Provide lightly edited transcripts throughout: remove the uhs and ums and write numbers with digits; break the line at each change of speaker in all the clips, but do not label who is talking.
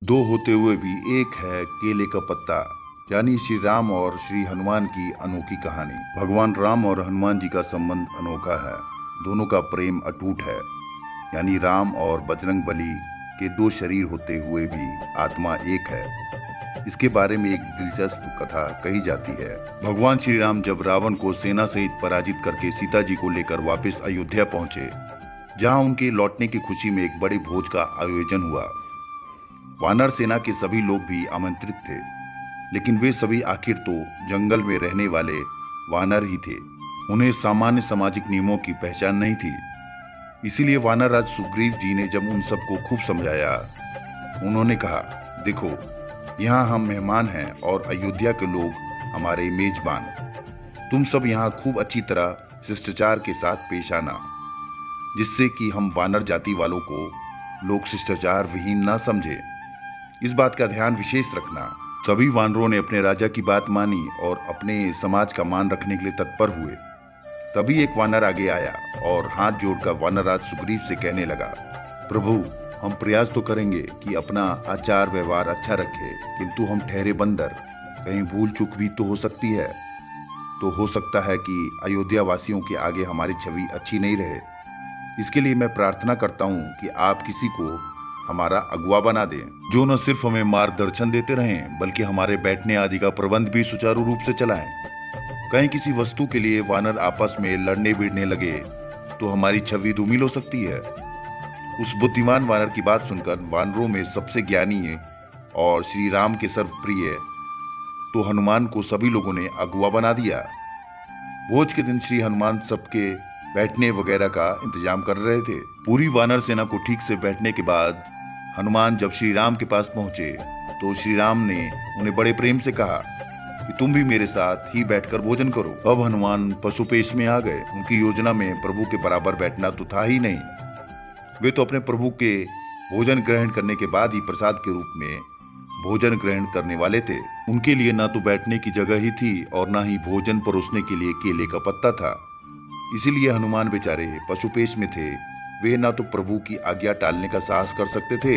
दो होते हुए भी एक है केले का पत्ता। यानी श्री राम और श्री हनुमान की अनोखी कहानी। भगवान राम और हनुमान जी का संबंध अनोखा है। दोनों का प्रेम अटूट है। यानी राम और बजरंग बली के दो शरीर होते हुए भी आत्मा एक है। इसके बारे में एक दिलचस्प कथा कही जाती है। भगवान श्री राम जब रावण को सेना सहित पराजित करके सीता जी को लेकर वापस अयोध्या पहुंचे, जहां उनके लौटने की खुशी में एक बड़ी भोज का आयोजन हुआ। वानर सेना के सभी लोग भी आमंत्रित थे, लेकिन वे सभी आखिर तो जंगल में रहने वाले वानर ही थे। उन्हें सामान्य सामाजिक नियमों की पहचान नहीं थी। इसीलिए वानर राज सुग्रीव जी ने जब उन सबको खूब समझाया, उन्होंने कहा, देखो, यहाँ हम मेहमान हैं और अयोध्या के लोग हमारे मेजबान। तुम सब यहाँ खूब अच्छी तरह शिष्टाचार के साथ पेश आना, जिससे कि हम वानर जाति वालों को लोग शिष्टाचार विहीन ना समझे। इस बात का ध्यान विशेष रखना। सभी वानरों ने अपने राजा की बात मानी और अपने समाज का मान रखने के लिए तत्पर हुए। तभी एक वानर आगे आया और हाथ जोड़कर वानरराज सुग्रीव से कहने लगा, प्रभु, हम प्रयास तो करेंगे कि अपना आचार व्यवहार अच्छा रखें, किंतु हम ठहरे बंदर, कहीं भूल चूक भी तो हो सकती है। तो हो सकता है कि अयोध्या वासियों के आगे हमारी छवि अच्छी नहीं रहे। इसके लिए मैं प्रार्थना करता हूँ कि आप किसी को हमारा अगुवा बना दें, जो न सिर्फ हमें मार्गदर्शन देते रहें, बल्कि हमारे बैठने आदि का प्रबंध भी सुचारू रूप से चलाएं। कहीं किसी वस्तु के लिए वानर आपस में लड़ने भिड़ने लगे तो हमारी छवि धूमिल हो सकती है। उस बुद्धिमान वानर की बात सुनकर वानरों में सबसे ज्ञानी और श्री राम के सर्वप्रिय तो हनुमान को सभी लोगों ने अगुवा बना दिया। भोज के दिन श्री हनुमान सबके बैठने वगैरह का इंतजाम कर रहे थे। पूरी वानर सेना को ठीक से बैठने के बाद हनुमान जब श्री राम के पास पहुंचे तो श्री राम ने उन्हें बड़े प्रेम से कहा कि तुम भी मेरे साथ ही बैठकर भोजन करो। अब हनुमान पशुपेश में आ गए। उनकी योजना में प्रभु के बराबर बैठना तो था ही नहीं। वे तो अपने प्रभु के भोजन ग्रहण करने के बाद ही प्रसाद के रूप में भोजन ग्रहण करने वाले थे। उनके लिए ना तो बैठने की जगह ही थी और ना ही भोजन परोसने के लिए केले का पत्ता था। इसीलिए हनुमान बेचारे पशुपेश में थे। वे ना तो प्रभु की आज्ञा टालने का साहस कर सकते थे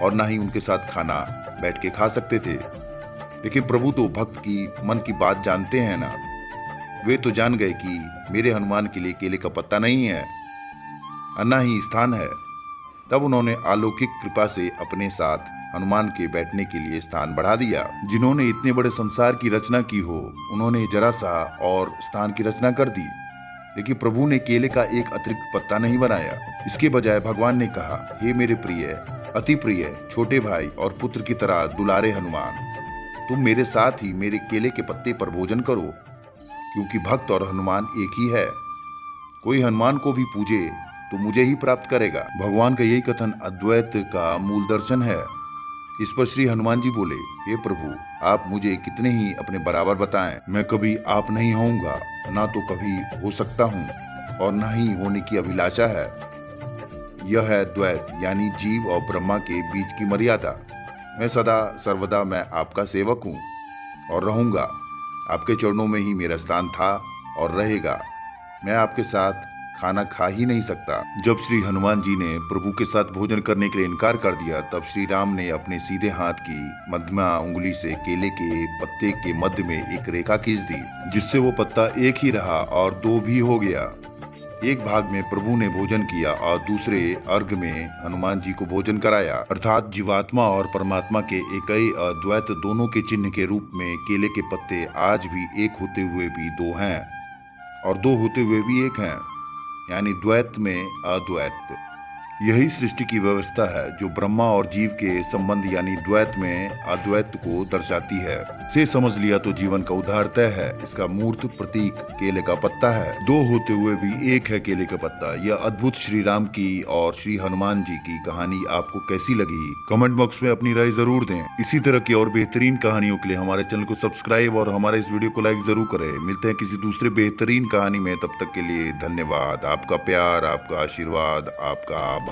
और ना ही उनके साथ खाना बैठ के खा सकते थे। लेकिन प्रभु तो भक्त की मन की बात जानते हैं ना। वे तो जान गए कि मेरे हनुमान के लिए केले का पत्ता नहीं है, अन्ना ही स्थान है। तब उन्होंने अलौकिक कृपा से अपने साथ हनुमान के बैठने के लिए स्थान बढ़ा दिया। जिन्होंने इतने बड़े संसार की रचना की हो, उन्होंने जरा सा और स्थान की रचना कर दी। लेकिन प्रभु ने केले का एक अतिरिक्त पत्ता नहीं बनाया। इसके बजाय भगवान ने कहा, हे मेरे प्रिय, अति प्रिय, छोटे भाई और पुत्र की तरह दुलारे हनुमान, तुम मेरे साथ ही मेरे केले के पत्ते पर भोजन करो, क्योंकि भक्त और हनुमान एक ही है। कोई हनुमान को भी पूजे तो मुझे ही प्राप्त करेगा। भगवान का यही कथन अद्वैत का मूल दर्शन है। इस पर श्री हनुमान जी बोले, हे प्रभु, आप मुझे कितने ही अपने बराबर बताएं, मैं कभी आप नहीं होऊंगा, ना तो कभी हो सकता हूँ और ना ही होने की अभिलाषा है। यह है द्वैत, यानी जीव और ब्रह्मा के बीच की मर्यादा। मैं सदा सर्वदा मैं आपका सेवक हूँ और रहूंगा। आपके चरणों में ही मेरा स्थान था और रहेगा। मैं आपके साथ खाना खा ही नहीं सकता। जब श्री हनुमान जी ने प्रभु के साथ भोजन करने के लिए इनकार कर दिया, तब श्री राम ने अपने सीधे हाथ की मध्यमा उंगली से केले के पत्ते के मध्य में एक रेखा खींच दी, जिससे वो पत्ता एक ही रहा और दो भी हो गया। एक भाग में प्रभु ने भोजन किया और दूसरे अर्घ में हनुमान जी को भोजन कराया। अर्थात जीवात्मा और परमात्मा के एक ही अद्वैत दोनों के चिन्ह के रूप में केले के पत्ते आज भी एक होते हुए भी दो हैं और दो होते हुए भी एक हैं, यानी द्वैत में अद्वैत। यही सृष्टि की व्यवस्था है जो ब्रह्मा और जीव के संबंध यानी द्वैत में अद्वैत को दर्शाती है। से समझ लिया तो जीवन का उद्धार तय है। इसका मूर्त प्रतीक केले का पत्ता है। दो होते हुए भी एक है केले का पत्ता। यह अद्भुत श्री राम की और श्री हनुमान जी की कहानी आपको कैसी लगी? कमेंट बॉक्स में अपनी राय जरूर दें। इसी तरह की और बेहतरीन कहानियों के लिए हमारे चैनल को सब्सक्राइब और हमारे इस वीडियो को लाइक जरूर करें। मिलते हैं किसी दूसरे बेहतरीन कहानी में। तब तक के लिए धन्यवाद। आपका प्यार, आपका आशीर्वाद, आपका आभार।